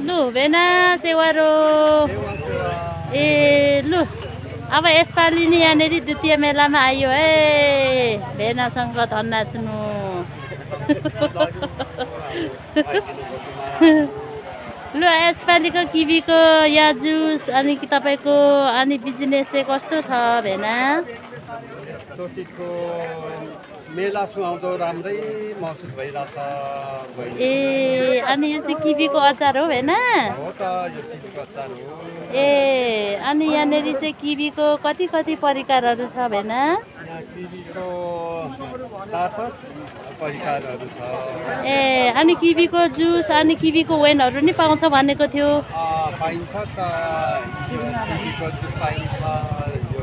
लु भेना सेवारो ए लु अब यसपालि नि यहाँनिर द्वितीय मेलामा आयो है भेनासँग धन नाच्नु लु यसपालिको किवीको या जुस अनि तपाईको अनि बिजनेस चाहिँ कस्तो छ भेना चोटीको मेला सुहाउँदो राम्रै महसुस भइरहेछ ए अनि यो चाहिँ किवीको अचार हो भेना हो त यो किवीको अचार हो ए अनि यहाँनिर चाहिँ किवीको कति कति परिकारहरू छ भेना यहाँ किवीको 4-5 परिकारहरू छ ए अनि किवीको जुस अनि किवीको वेनहरू नि पाउँछ भनेको थियो पाइन्छ त यो किवीको जुस पाइन्छ यो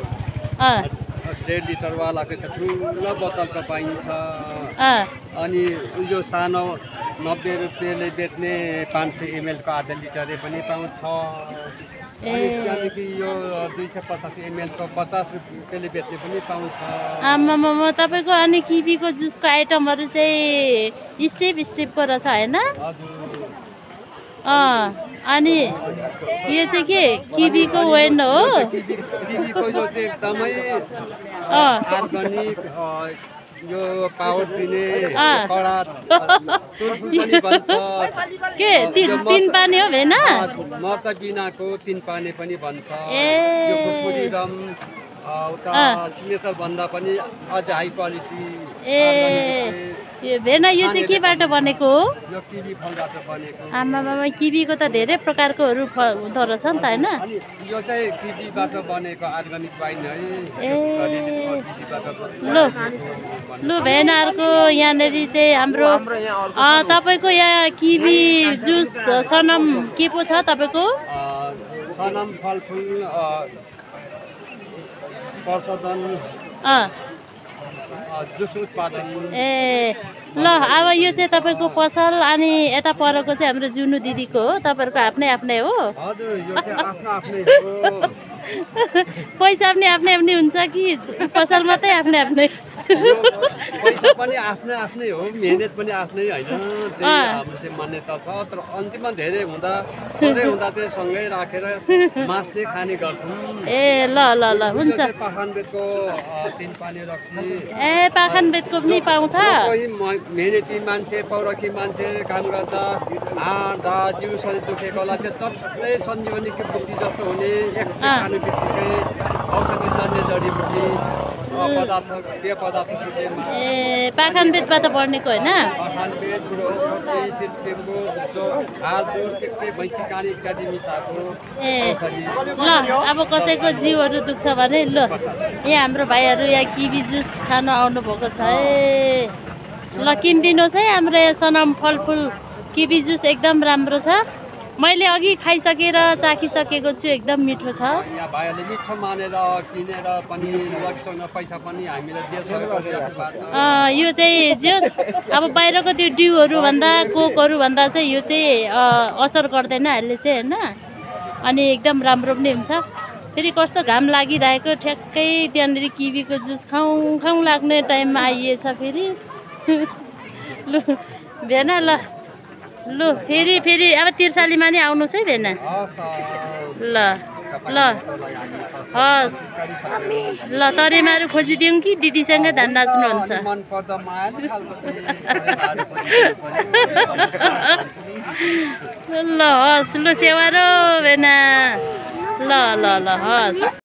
1.5 लिटरवालाको त ठुलो बोतलको पाइन्छ अनि यो सानो 90 रुपियाँले बेच्ने 500 ml को आधा लिटरले पनि पाउँछ अनि त्यहाँदेखि यो 250 ml को 50 रुपियाँले बेच्ने पनि पाउँछ आमामा तपाईको अनि किवीको जुसको आइटमहरू चाहिँ स्टेपको रहेछ हैन अनि यो चाहिँ के किवीको वेन हो किवीको यो चाहिँ एकदमै अर्गानिक यो पावर दिने कडा पनि बन्छ के तीन पानी हो भेना मर्चा बिनाको 3 पानी पनि बन्छ ए यो खुरखुरी रम उता सिग्नेचर भन्दा पनि अझ हाई क्वालिटी ए यो भेना यो चाहिँ केबाट बनेको हो यो किवी फलबाट बनेको आमामा किवीको त धेरै प्रकारकोहरू हुँदो रहेछ नि त हैन अनि यो चाहिँ किवीबाट बनेको अर्गानिक वाइन है ए लु भेनाहरुको यहाँनेरि चाहिँ हाम्रो तपाईको यहाँ किवी जुस सनम के पो छ तपाईको सनम फलफुल प्रशोधन जुस उत्पादन ए ल अब यो चाहिँ तपाईको पसल अनि यता परको चाहिँ हाम्रो जुनु दिदीको हो तपाईहरुको आफ्नै हो हजुर यो चाहिँ आफ्नै हो पैसा पनि आफ्नै हुन्छ कि पसल मात्रै आफ्नै पैसा पनि आफ्नै हो मेहनत पनि आफ्नै हैन त्यही हाम्रो चाहिँ मान्यता छ तर अन्तिममा धेरै हुँदा थोरै हुँदा चाहिँ सँगै राखेर मासले खाने गर्छौं ए ल हुन्छ पाखनबेतको 3 पानी रक्सी ए पाखनबेतको पनि पाउँछ कोही मेहनती मान्छे पौरखी मान्छे काम गर्दा ढाडा जिउ शरीर दुखेकोलाई चाहिँ टक्कै सञ्जीवनीको बुटी जस्तो हुने एक खाने बित्तिकै औषधि जन्य जडीबुटी पदार्थ ए पाखनबेतबाट बढ्नेको हैन पाखनबेत बुढो सिस्टेमको जो हालदो के भैँसी कानी इत्यादि मिसाको ए ल अब कसैको जिउहरू दुख्छ भने ल यहाँ हाम्रो भाइहरू यहाँ किवी जुस खान आउनु भएको छ है ल किनिदिनुहोस् है हाम्रो यहाँ सनम फलफुल किवी जुस एकदम राम्रो छ मैले अघि खाइसकेर चाखिसकेको छु एकदम मिठो छ यहाँ भाइहरूले मिठो मानेर किनेर पनि लगिसक्न पैसा पनि हामीले दिइसकेको यो चाहिँ जस अब बाहिरको त्यो ड्युहरू भन्दा कोकहरू भन्दा चाहिँ यो चाहिँ असर गर्दैन यसले चाहिँ हैन अनि एकदम राम्रो पनि हुन्छ फेरि कस्तो घाम लागिरहेको ठ्याक्कै त्यहाँनिर किवीको जुस खाउँ लाग्ने टाइममा आइएछ फेरि लु भेना लु फेरि अब तिर्सालीमा नि आउनुहोस् है भेना ल हस् ल तरेमाहरू खोजिदिउँ कि दिदीसँग धान नाच्नुहुन्छ ल हस् लु सेवा र भेना ल हस्